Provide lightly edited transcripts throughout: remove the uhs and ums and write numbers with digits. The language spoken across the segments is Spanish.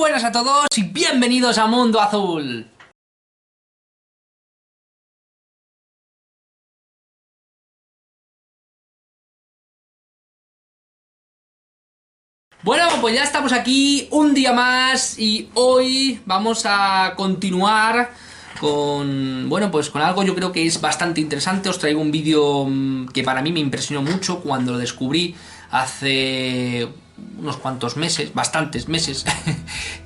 buenas a todos y bienvenidos a Mundo Azul. Bueno, pues ya estamos aquí un día más y hoy vamos a continuar con, bueno, pues con algo yo creo que es bastante interesante. Os traigo un vídeo que para mí me impresionó mucho cuando lo descubrí hace unos cuantos meses, bastantes meses,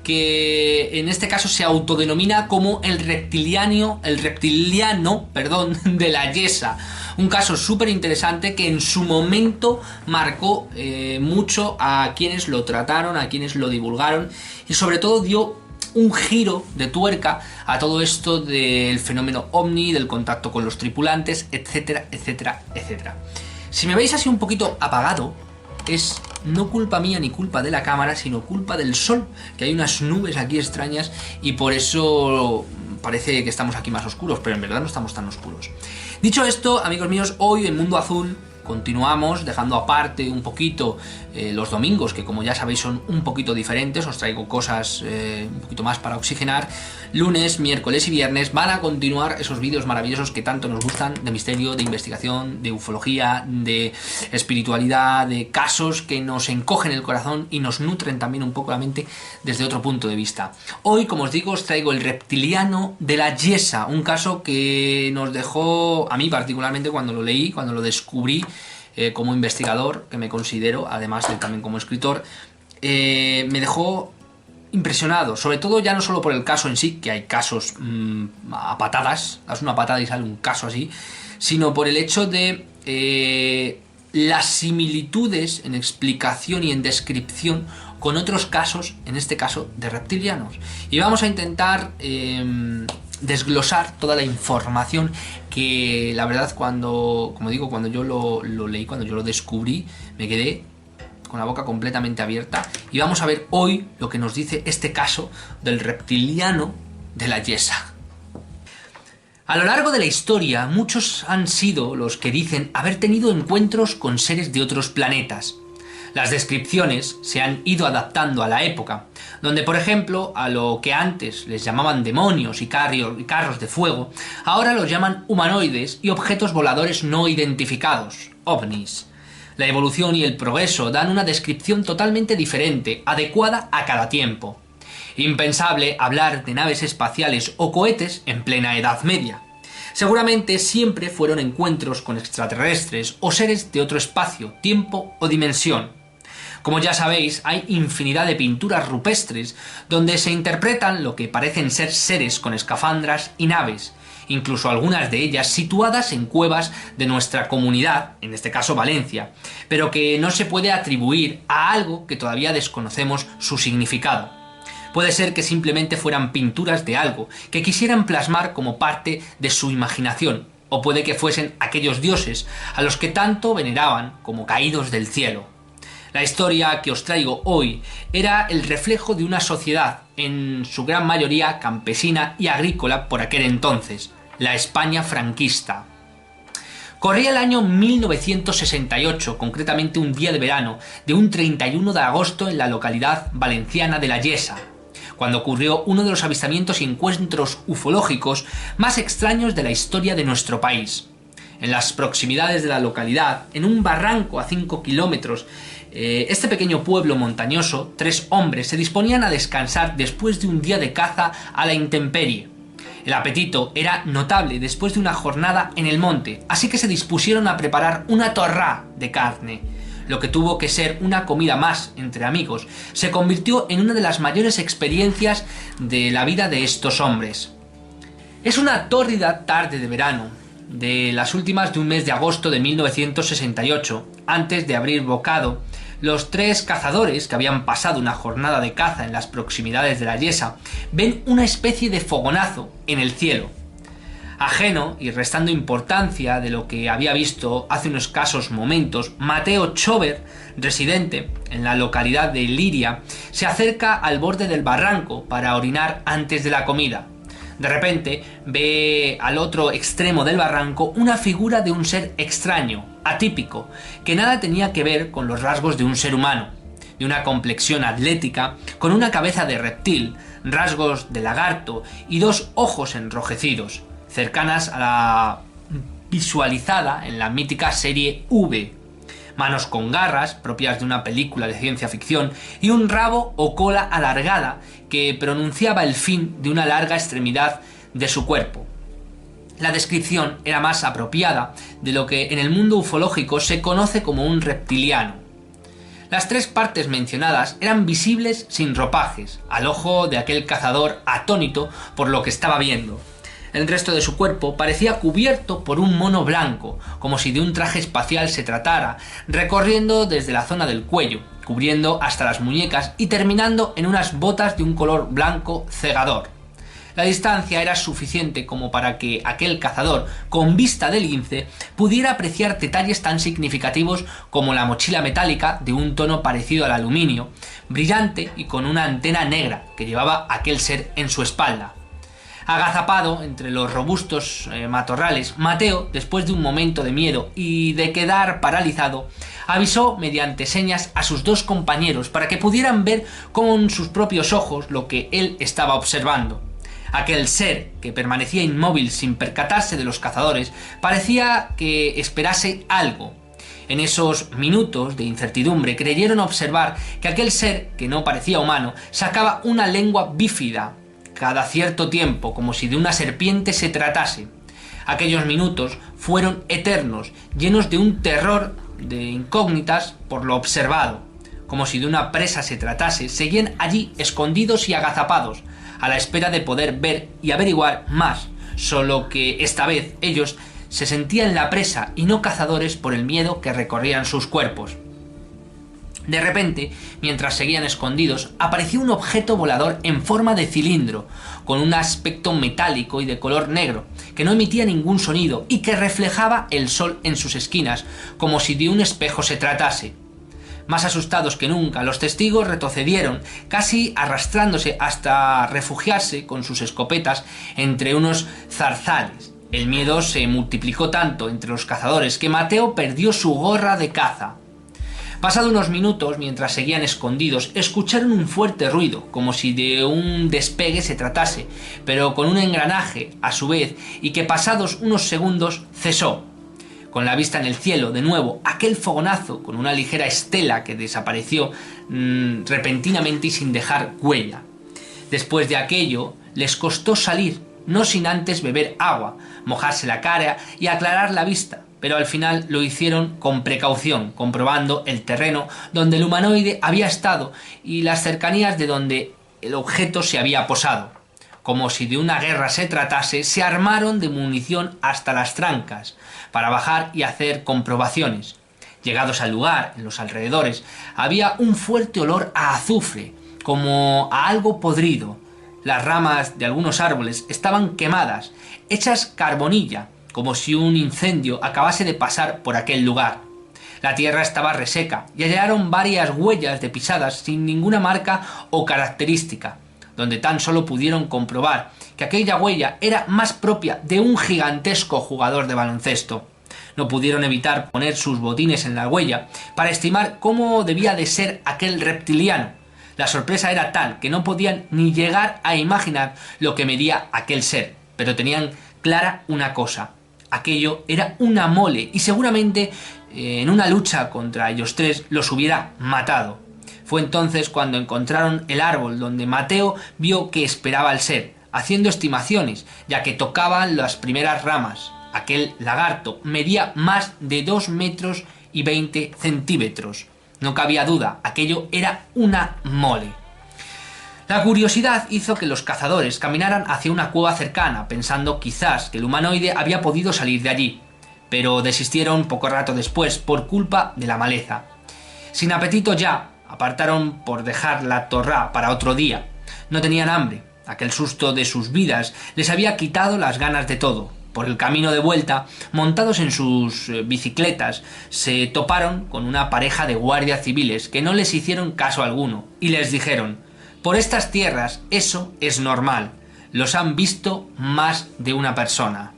que en este caso se autodenomina como el reptiliano, perdón, de la Yesa. Un caso súper interesante que en su momento marcó mucho a quienes lo trataron, a quienes lo divulgaron y sobre todo dio un giro de tuerca a todo esto del fenómeno ovni, del contacto con los tripulantes, etcétera, etcétera, etcétera. Si me veis así un poquito apagado, es no culpa mía ni culpa de la cámara, sino culpa del sol, que hay unas nubes aquí extrañas y por eso parece que estamos aquí más oscuros, pero en verdad no estamos tan oscuros. Dicho esto, amigos míos, hoy en Mundo Azul continuamos dejando aparte un poquito los domingos, que como ya sabéis son un poquito diferentes, os traigo cosas un poquito más para oxigenar. Lunes, miércoles y viernes van a continuar esos vídeos maravillosos que tanto nos gustan, de misterio, de investigación, de ufología, de espiritualidad, de casos que nos encogen el corazón y nos nutren también un poco la mente desde otro punto de vista. Hoy, como os digo, os traigo el reptiliano de la Yesa, un caso que nos dejó, a mí particularmente cuando lo leí, cuando lo descubrí, como investigador, que me considero, además de también como escritor, me dejó impresionado, sobre todo ya no solo por el caso en sí, que hay casos a patadas, das una patada y sale un caso así, sino por el hecho de las similitudes en explicación y en descripción con otros casos, en este caso de reptilianos. Y vamos a intentar desglosar toda la información que la verdad cuando, como digo, cuando yo lo leí, cuando yo lo descubrí, me quedé con la boca completamente abierta y vamos a ver hoy lo que nos dice este caso del reptiliano de la Yesa. A lo largo de la historia, muchos han sido los que dicen haber tenido encuentros con seres de otros planetas. Las descripciones se han ido adaptando a la época, donde por ejemplo a lo que antes les llamaban demonios y carros de fuego, ahora los llaman humanoides y objetos voladores no identificados, ovnis. La evolución y el progreso dan una descripción totalmente diferente, adecuada a cada tiempo. Impensable hablar de naves espaciales o cohetes en plena Edad Media. Seguramente siempre fueron encuentros con extraterrestres o seres de otro espacio, tiempo o dimensión. Como ya sabéis, hay infinidad de pinturas rupestres donde se interpretan lo que parecen ser seres con escafandras y naves, incluso algunas de ellas situadas en cuevas de nuestra comunidad, en este caso Valencia, pero que no se puede atribuir a algo que todavía desconocemos su significado. Puede ser que simplemente fueran pinturas de algo que quisieran plasmar como parte de su imaginación, o puede que fuesen aquellos dioses a los que tanto veneraban como caídos del cielo. La historia que os traigo hoy era el reflejo de una sociedad, en su gran mayoría campesina y agrícola por aquel entonces, la España franquista. Corría el año 1968, concretamente un día de verano, de un 31 de agosto en la localidad valenciana de La Yesa, cuando ocurrió uno de los avistamientos y encuentros ufológicos más extraños de la historia de nuestro país. En las proximidades de la localidad, en un barranco a 5 kilómetros, este pequeño pueblo montañoso, 3 hombres se disponían a descansar después de un día de caza a la intemperie. El apetito era notable después de una jornada en el monte, así que se dispusieron a preparar una torrá de carne. Lo que tuvo que ser una comida más entre amigos se convirtió en una de las mayores experiencias de la vida de estos hombres. Es una tórrida tarde de verano, de las últimas de un mes de agosto de 1968, antes de abrir bocado. Los 3 cazadores, que habían pasado una jornada de caza en las proximidades de la Yesa, ven una especie de fogonazo en el cielo. Ajeno y restando importancia de lo que había visto hace unos escasos momentos, Mateo Chover, residente en la localidad de Liria, se acerca al borde del barranco para orinar antes de la comida. De repente ve al otro extremo del barranco una figura de un ser extraño, atípico, que nada tenía que ver con los rasgos de un ser humano. de una complexión atlética, con una cabeza de reptil, rasgos de lagarto y dos ojos enrojecidos, cercanas a la visualizada en la mítica serie V, manos con garras, propias de una película de ciencia ficción, y un rabo o cola alargada que pronunciaba el fin de una larga extremidad de su cuerpo. La descripción era más apropiada de lo que en el mundo ufológico se conoce como un reptiliano. Las tres partes mencionadas eran visibles sin ropajes, al ojo de aquel cazador atónito por lo que estaba viendo. El resto de su cuerpo parecía cubierto por un mono blanco, como si de un traje espacial se tratara, recorriendo desde la zona del cuello, cubriendo hasta las muñecas y terminando en unas botas de un color blanco cegador. La distancia era suficiente como para que aquel cazador, con vista de lince, pudiera apreciar detalles tan significativos como la mochila metálica de un tono parecido al aluminio, brillante y con una antena negra que llevaba aquel ser en su espalda. Agazapado entre los robustos matorrales, Mateo, después de un momento de miedo y de quedar paralizado, avisó mediante señas a sus dos compañeros para que pudieran ver con sus propios ojos lo que él estaba observando. Aquel ser, que permanecía inmóvil sin percatarse de los cazadores, parecía que esperase algo. En esos minutos de incertidumbre creyeron observar que aquel ser, que no parecía humano, sacaba una lengua bífida cada cierto tiempo, como si de una serpiente se tratase. Aquellos minutos fueron eternos, llenos de un terror de incógnitas por lo observado. Como si de una presa se tratase, seguían allí escondidos y agazapados, a la espera de poder ver y averiguar más, solo que esta vez ellos se sentían la presa y no cazadores por el miedo que recorrían sus cuerpos. De repente, mientras seguían escondidos, apareció un objeto volador en forma de cilindro, con un aspecto metálico y de color negro, que no emitía ningún sonido y que reflejaba el sol en sus esquinas, como si de un espejo se tratase. Más asustados que nunca, los testigos retrocedieron, casi arrastrándose hasta refugiarse con sus escopetas entre unos zarzales. El miedo se multiplicó tanto entre los cazadores que Mateo perdió su gorra de caza. Pasado unos minutos, mientras seguían escondidos, escucharon un fuerte ruido, como si de un despegue se tratase, pero con un engranaje, a su vez, y que pasados unos segundos cesó. Con la vista en el cielo, de nuevo, aquel fogonazo con una ligera estela que desapareció repentinamente y sin dejar huella. Después de aquello, les costó salir, no sin antes beber agua, mojarse la cara y aclarar la vista, pero al final lo hicieron con precaución, comprobando el terreno donde el humanoide había estado y las cercanías de donde el objeto se había posado. Como si de una guerra se tratase, se armaron de munición hasta las trancas, para bajar y hacer comprobaciones. Llegados al lugar, en los alrededores, había un fuerte olor a azufre, como a algo podrido. Las ramas de algunos árboles estaban quemadas, hechas carbonilla, como si un incendio acabase de pasar por aquel lugar. La tierra estaba reseca y hallaron varias huellas de pisadas sin ninguna marca o característica, donde tan solo pudieron comprobar que aquella huella era más propia de un gigantesco jugador de baloncesto. No pudieron evitar poner sus botines en la huella para estimar cómo debía de ser aquel reptiliano. La sorpresa era tal que no podían ni llegar a imaginar lo que medía aquel ser, pero tenían clara una cosa: aquello era una mole y seguramente en una lucha contra ellos tres los hubiera matado. Fue entonces cuando encontraron el árbol donde Mateo vio que esperaba el ser, haciendo estimaciones, ya que tocaban las primeras ramas. Aquel lagarto medía más de 2,20 metros. No cabía duda, aquello era una mole. La curiosidad hizo que los cazadores caminaran hacia una cueva cercana, pensando quizás que el humanoide había podido salir de allí, pero desistieron poco rato después por culpa de la maleza. Sin apetito ya, apartaron por dejar la torrá para otro día. No tenían hambre. Aquel susto de sus vidas les había quitado las ganas de todo. Por el camino de vuelta, montados en sus bicicletas, se toparon con una pareja de guardias civiles que no les hicieron caso alguno y les dijeron: por estas tierras eso es normal, los han visto más de una persona.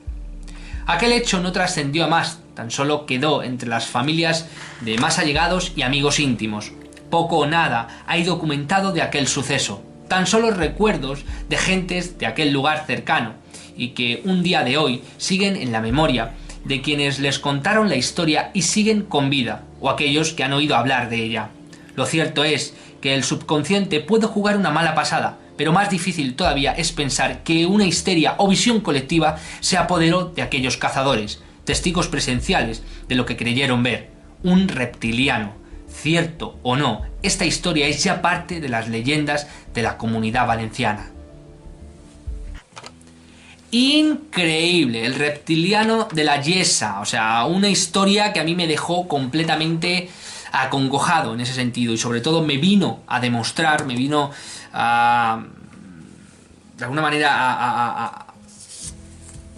Aquel hecho no trascendió a más, tan solo quedó entre las familias de más allegados y amigos íntimos. poco o nada hay documentado de aquel suceso. Tan solo recuerdos de gentes de aquel lugar cercano, y que un día de hoy siguen en la memoria de quienes les contaron la historia y siguen con vida, o aquellos que han oído hablar de ella. Lo cierto es que el subconsciente puede jugar una mala pasada, pero más difícil todavía es pensar que una histeria o visión colectiva se apoderó de aquellos cazadores, testigos presenciales de lo que creyeron ver, un reptiliano. Cierto o no, esta historia es ya parte de las leyendas de la Comunidad Valenciana. Increíble, el reptiliano de la Yesa, o sea, una historia que a mí me dejó completamente acongojado en ese sentido, y sobre todo me vino a demostrar, me vino a, de alguna manera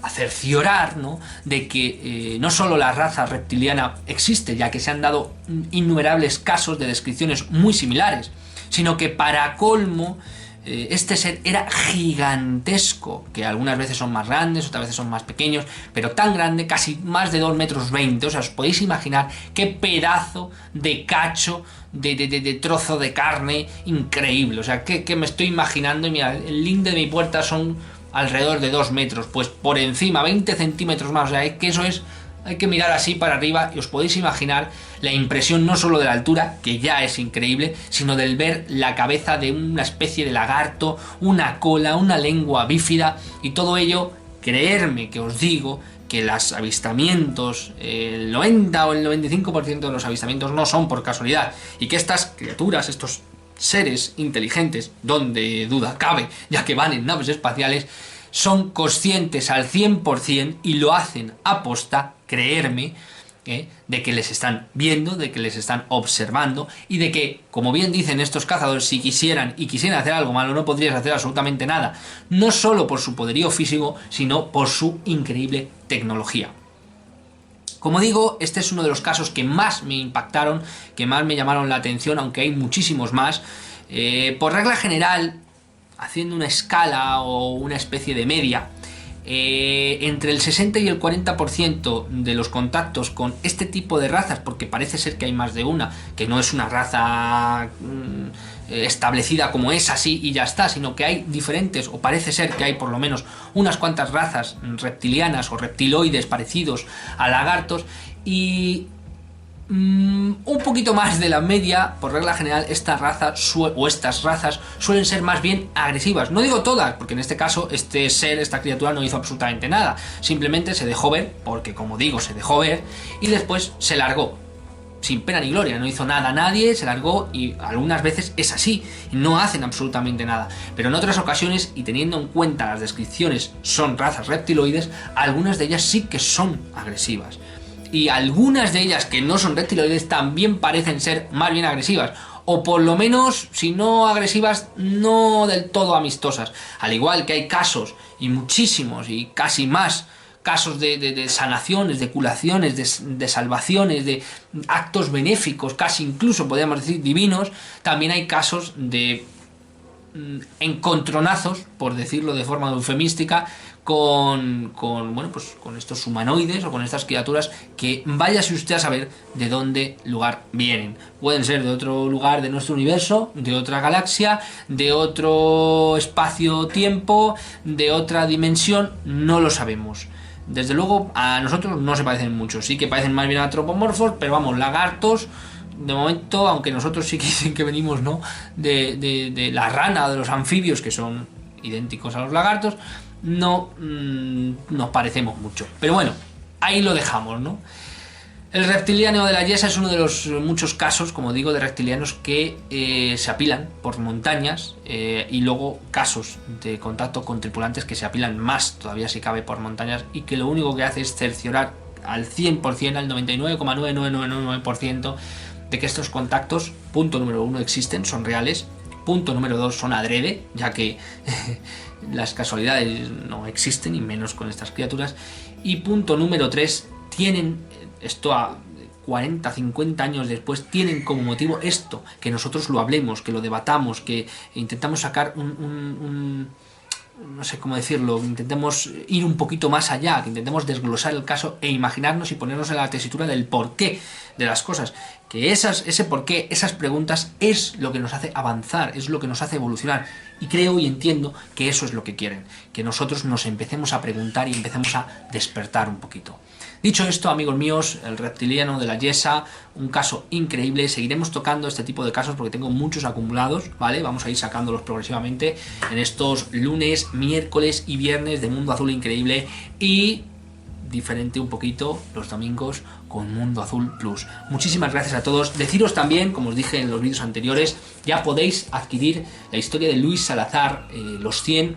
a cerciorar, ¿no?, de que no solo la raza reptiliana existe, ya que se han dado innumerables casos de descripciones muy similares, sino que para colmo este ser era gigantesco, que algunas veces son más grandes, otras veces son más pequeños, pero tan grande, casi más de 2,20 metros, o sea, os podéis imaginar qué pedazo de cacho, de trozo de carne increíble, o sea, que me estoy imaginando, y mira, el linde de mi puerta son alrededor de 2 metros, pues por encima, 20 centímetros más, o sea, es que eso es... Hay que mirar así para arriba y os podéis imaginar la impresión no solo de la altura, que ya es increíble, sino del ver la cabeza de una especie de lagarto, una cola, una lengua bífida, y todo ello, creerme que os digo que los avistamientos, el 90 o el 95% de los avistamientos no son por casualidad, y que estas criaturas, estos seres inteligentes, donde duda cabe, ya que van en naves espaciales, son conscientes al 100% y lo hacen aposta, creerme, de que les están viendo, de que les están observando, y de que, como bien dicen estos cazadores, si quisieran hacer algo malo, no podrías hacer absolutamente nada, no solo por su poderío físico, sino por su increíble tecnología. Como digo, este es uno de los casos que más me impactaron, que más me llamaron la atención, aunque hay muchísimos más. Por regla general, haciendo una escala o una especie de media, entre el 60 y el 40% de los contactos con este tipo de razas, porque parece ser que hay más de una, que no es una raza establecida como es así y ya está, sino que hay diferentes, o parece ser que hay por lo menos unas cuantas razas reptilianas o reptiloides parecidos a lagartos, y un poquito más de la media, por regla general, estas razas suelen ser más bien agresivas. No digo todas, porque en este caso este ser, esta criatura no hizo absolutamente nada, simplemente se dejó ver, porque como digo, se dejó ver, y después se largó, sin pena ni gloria, no hizo nada a nadie, se largó, y algunas veces es así, no hacen absolutamente nada. Pero en otras ocasiones, y teniendo en cuenta las descripciones son razas reptiloides, algunas de ellas sí que son agresivas. Y algunas de ellas que no son reptiloides también parecen ser más bien agresivas, o por lo menos, si no agresivas, no del todo amistosas. Al igual que hay casos, y muchísimos, y casi más, casos de sanaciones, de curaciones, de salvaciones, de actos benéficos, casi incluso podríamos decir divinos, también hay casos de encontronazos, por decirlo de forma eufemística, con estos humanoides o con estas criaturas que váyase usted a saber de dónde lugar vienen. Pueden ser de otro lugar de nuestro universo, de otra galaxia, de otro espacio-tiempo, de otra dimensión, no lo sabemos. Desde luego a nosotros no se parecen mucho, sí que parecen más bien antropomorfos, pero vamos, lagartos, de momento, aunque nosotros sí que dicen que venimos, ¿no?, de la rana o de los anfibios, que son idénticos a los lagartos, no nos parecemos mucho. Pero bueno, ahí lo dejamos, ¿no? El reptiliano de la Yesa es uno de los muchos casos, como digo, de reptilianos que se apilan por montañas, y luego casos de contacto con tripulantes que se apilan más todavía si cabe por montañas, y que lo único que hace es cerciorar al 100%, al 99,9999% de que estos contactos, punto número 1, existen, son reales. Punto número 2, son adrede, ya que las casualidades no existen, y menos con estas criaturas. Y punto número 3, tienen esto a 40, 50 años después, tienen como motivo esto, que nosotros lo hablemos, que lo debatamos, que intentamos sacar no sé cómo decirlo, que intentemos ir un poquito más allá, que intentemos desglosar el caso e imaginarnos y ponernos en la tesitura del porqué de las cosas. Que ese porqué, esas preguntas es lo que nos hace avanzar, es lo que nos hace evolucionar. Y creo y entiendo que eso es lo que quieren, que nosotros nos empecemos a preguntar y empecemos a despertar un poquito. Dicho esto, amigos míos, el reptiliano de la Yesa, un caso increíble. Seguiremos tocando este tipo de casos porque tengo muchos acumulados, ¿vale? Vamos a ir sacándolos progresivamente en estos lunes, miércoles y viernes de Mundo Azul Increíble, y diferente un poquito los domingos con Mundo Azul Plus. Muchísimas gracias a todos. Deciros también, como os dije en los vídeos anteriores, ya podéis adquirir la historia de Luis Salazar, Los 100.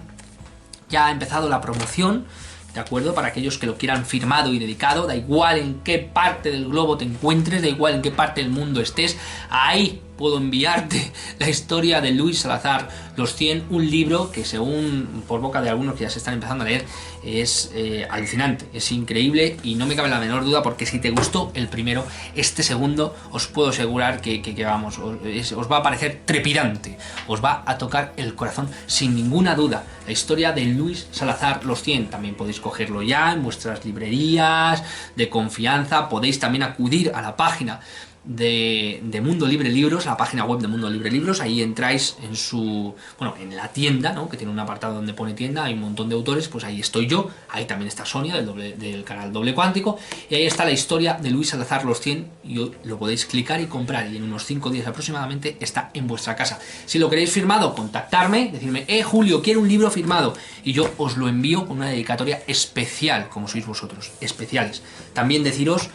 Ya ha empezado la promoción, ¿de acuerdo? Para aquellos que lo quieran firmado y dedicado, da igual en qué parte del globo te encuentres, da igual en qué parte del mundo estés, ahí puedo enviarte la historia de Luis Salazar, Los 100, un libro que, según por boca de algunos que ya se están empezando a leer, es alucinante, es increíble, y no me cabe la menor duda, porque si te gustó el primero, este segundo os puedo asegurar que vamos, os va a parecer trepidante, os va a tocar el corazón sin ninguna duda. La historia de Luis Salazar, Los 100, también podéis cogerlo ya en vuestras librerías de confianza. Podéis también acudir a la página de Mundo Libre Libros, la página web de Mundo Libre Libros. Ahí entráis en la tienda, ¿no? Que tiene un apartado donde pone tienda, hay un montón de autores, pues ahí estoy yo, ahí también está Sonia del canal Doble Cuántico, y ahí está la historia de Luis Salazar, Los 100, y lo podéis clicar y comprar, y en unos 5 días aproximadamente está en vuestra casa. Si lo queréis firmado, contactarme, decirme, Julio, quiero un libro firmado, y yo os lo envío con una dedicatoria especial, como sois vosotros, especiales. También deciros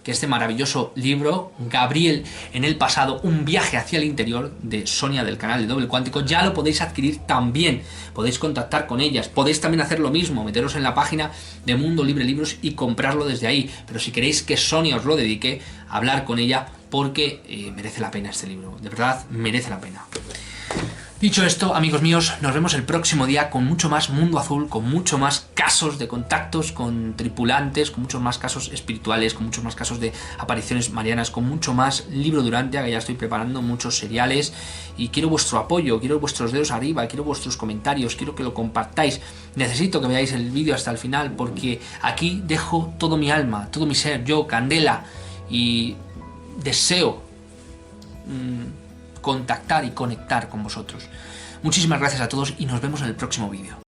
que este maravilloso libro, Gabriel en el pasado, un viaje hacia el interior, de Sonia del canal de Doble Cuántico, ya lo podéis adquirir también. Podéis contactar con ellas, podéis también hacer lo mismo, meteros en la página de Mundo Libre Libros y comprarlo desde ahí. Pero si queréis que Sonia os lo dedique, hablar con ella, porque merece la pena este libro, de verdad merece la pena. Dicho esto, amigos míos, nos vemos el próximo día con mucho más Mundo Azul, con mucho más casos de contactos con tripulantes, con muchos más casos espirituales, con muchos más casos de apariciones marianas, con mucho más Libro Durantia, que ya estoy preparando, muchos seriales, y quiero vuestro apoyo, quiero vuestros dedos arriba, quiero vuestros comentarios, quiero que lo compartáis. Necesito que veáis el vídeo hasta el final, porque aquí dejo todo mi alma, todo mi ser, yo, Candela, y deseo contactar y conectar con vosotros. Muchísimas gracias a todos y nos vemos en el próximo vídeo.